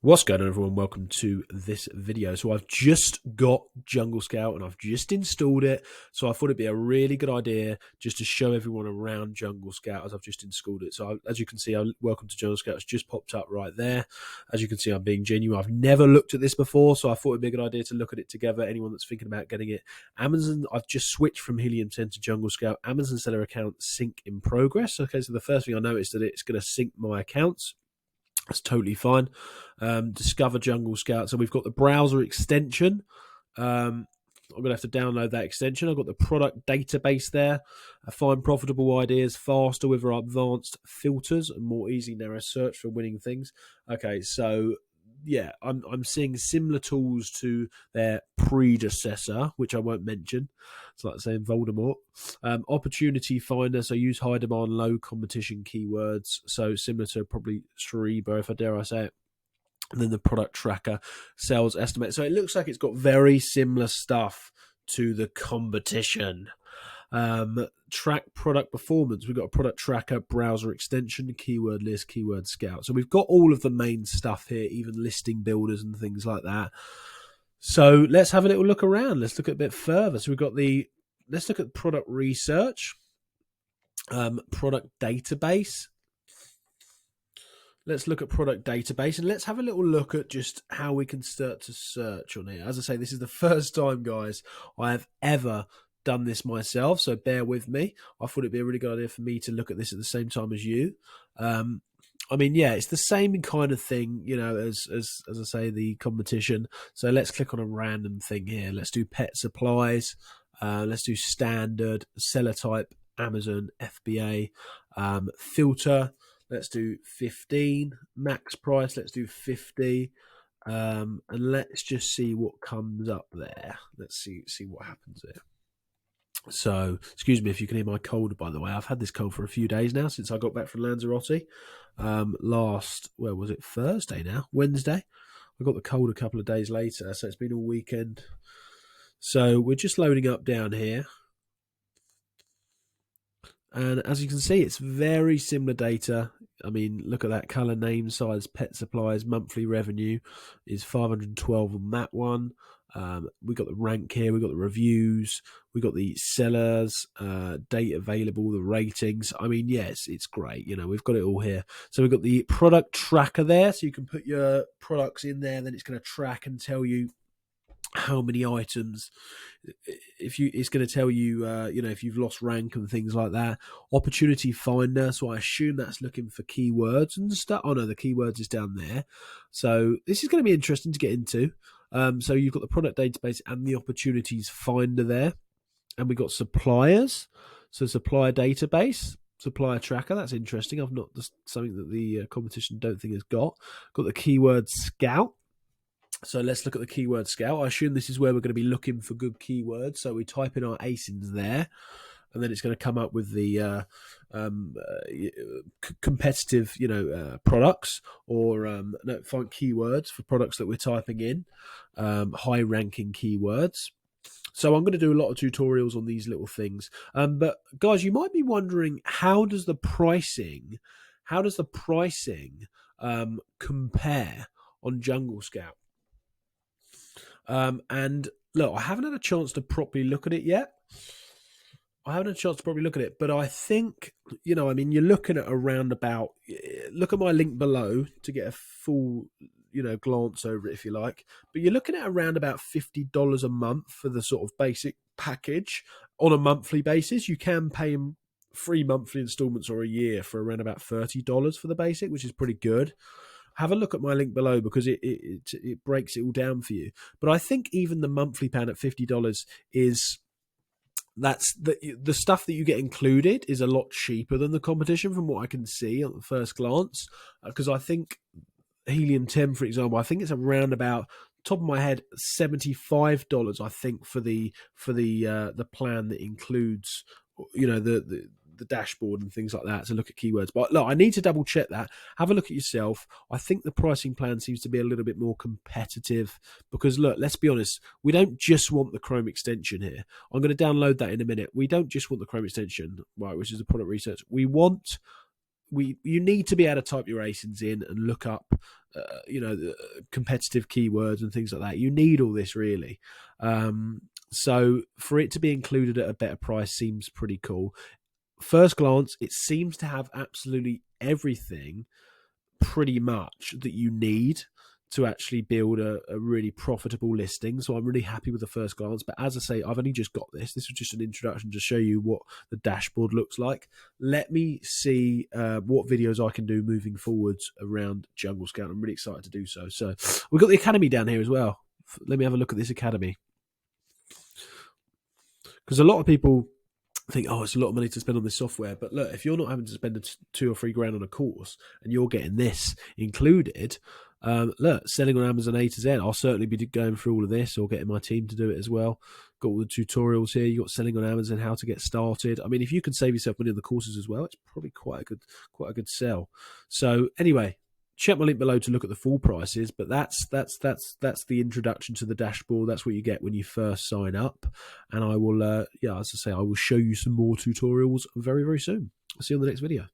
What's going on, everyone? Welcome to this video. So I've just got Jungle Scout and I've just installed it. So I thought it'd be a really good idea just to show everyone around Jungle Scout as I've just installed it. So as you can see, welcome to Jungle Scout. It's just popped up right there. As you can see, I'm being genuine. I've never looked at this before, so I thought it'd be a good idea to look at it together. Anyone that's thinking about getting it. Amazon, I've just switched from Helium 10 to Jungle Scout. Amazon seller account sync in progress. Okay, so the first thing I noticed that it's going to sync my accounts. That's totally fine. Discover Jungle Scout. So we've got the browser extension. I'm going to have to download that extension. I've got the product database there. Find profitable ideas faster with our advanced filters and more easy narrow search for winning things. Okay, so yeah, I'm seeing similar tools to their predecessor, which I won't mention. It's like saying Voldemort. Opportunity Finder, so use high demand, low competition keywords. So similar to probably Stribo, if I dare I say it. And then the product tracker, sales estimate. So it looks like it's got very similar stuff to the competition. Track product performance. We've got a product tracker, browser extension, keyword list, keyword scout. So we've got all of the main stuff here, even listing builders and things like that. So let's have a little look around. Let's look at a bit further. So we've got let's look at product research, product database. Let's look at product database and let's have a little look at just how we can start to search on here. As I say, this is the first time, guys, I have ever done this myself, so bear with me. I thought it'd be a really good idea for me to look at this at the same time as you. I mean, yeah, it's the same kind of thing, you know, as I say, the competition. So let's click on a random thing here. Let's do pet supplies. Let's do standard, seller type, Amazon, FBA, filter. Let's do 15, max price. Let's do 50. And let's just see what comes up there. Let's see what happens there. So, excuse me if you can hear my cold, by the way. I've had this cold for a few days now since I got back from Lanzarote. Where was it? Thursday now? Wednesday. I got the cold a couple of days later, so it's been all weekend. So we're just loading up down here. And as you can see, it's very similar data. I mean, look at that color, name, size, pet supplies, monthly revenue is 512 on that one. We got the rank here, we got the reviews, we got the sellers, date available, the ratings. I mean, yes, it's great. You know, we've got it all here. So we've got the product tracker there, so you can put your products in there, then it's going to track and tell you how many items. It's going to tell you, you know, if you've lost rank and things like that. Opportunity Finder, so I assume that's looking for keywords and stuff. Oh no, the keywords is down there. So this is going to be interesting to get into. So you've got the product database and the opportunities finder there. And we've got suppliers. So supplier database, supplier tracker. That's interesting. I've not, something that the competition don't think has got. Got the keyword scout. So let's look at the keyword scout. I assume this is where we're going to be looking for good keywords. So we type in our ASINs there, and then it's going to come up with the competitive, you know, products, or find keywords for products that we're typing in, high ranking keywords. So I'm going to do a lot of tutorials on these little things. But guys, you might be wondering, how does the pricing compare on Jungle Scout? And look, I haven't had a chance to properly look at it yet. But I think, you know, I mean, you're looking at around about, look at my link below to get a full, you know, glance over it if you like. But you're looking at around about $50 a month for the sort of basic package on a monthly basis. You can pay them 3 monthly installments or a year for around about $30 for the basic, which is pretty good. Have a look at my link below because it breaks it all down for you. But I think even the monthly plan at $50 that's the stuff that you get included is a lot cheaper than the competition from what I can see at the first glance. Because I think Helium 10, for example, I think it's around about, top of my head, $75. I think for the plan that includes, you know, the dashboard and things like that to look at keywords. But look, I need to double check that. Have a look at yourself. I think the pricing plan seems to be a little bit more competitive because, look, let's be honest, we don't just want the Chrome extension here. I'm going to download that in a minute. We don't just want the Chrome extension, right, which is the product research. We want you need to be able to type your ASINs in and look up, the competitive keywords and things like that. You need all this really. So for it to be included at a better price seems pretty cool. First glance, it seems to have absolutely everything pretty much that you need to actually build a really profitable listing. So I'm really happy with the first glance. But as I say, I've only just got this. This was just an introduction to show you what the dashboard looks like. Let me see what videos I can do moving forwards around Jungle Scout. I'm really excited to do so. So we've got the Academy down here as well. Let me have a look at this Academy. Because a lot of people think, oh, it's a lot of money to spend on this software. But look, if you're not having to spend $2 or $3 grand on a course and you're getting this included, look, selling on Amazon A to Z, I'll certainly be going through all of this or getting my team to do it as well. Got all the tutorials here. You got selling on Amazon, how to get started. I mean, if you can save yourself money on the courses as well, it's probably quite a good sell. So anyway, check my link below to look at the full prices, but that's the introduction to the dashboard. That's what you get when you first sign up. And I will, as I say, I will show you some more tutorials very, very soon. I'll see you on the next video.